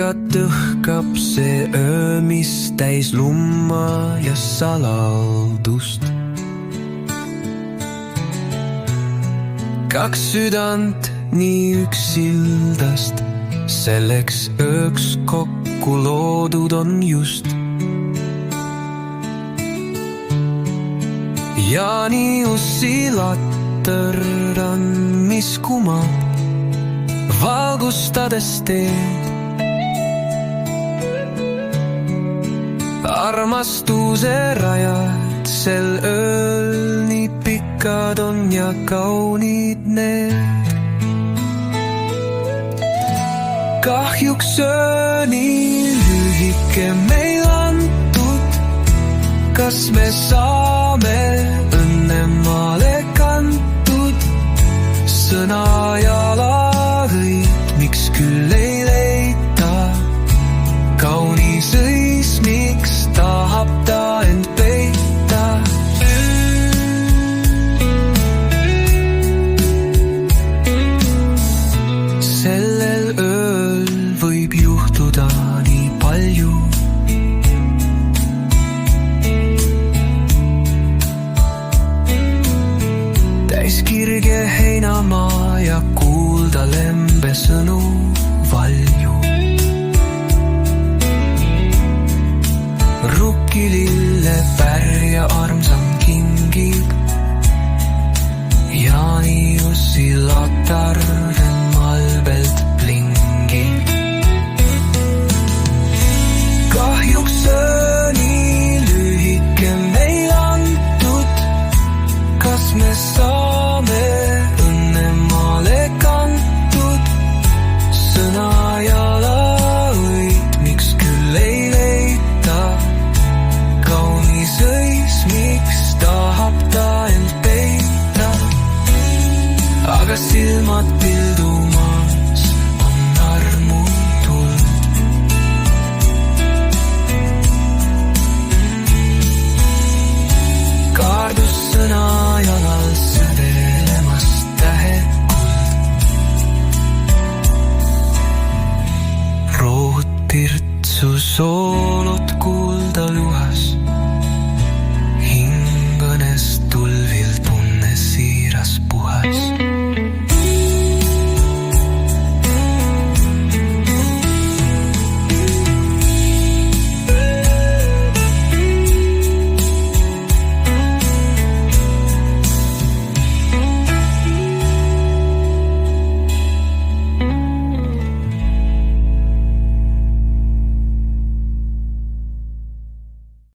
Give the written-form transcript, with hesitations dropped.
pingat õhkab see öö, mis täis lumma ja salaldust. Kaks südant nii üksildast selleks ööks kokku loodud on just. Ja nii oscillaator on, mis kumab, valgustades teed. Armastuse rajad sel ööl nii pikad on ja kaunid need. Kahjuks öö nii lühike meil antud, kas me saame õnnemaale kantud? Sõna ja laõid, miks küll ei leita? Kaunis õis, miks tahab ta end peita? Sellel ööl võib juhtuda nii palju. Täis kirge heinamaa ja kuulda lembe sõnu valju.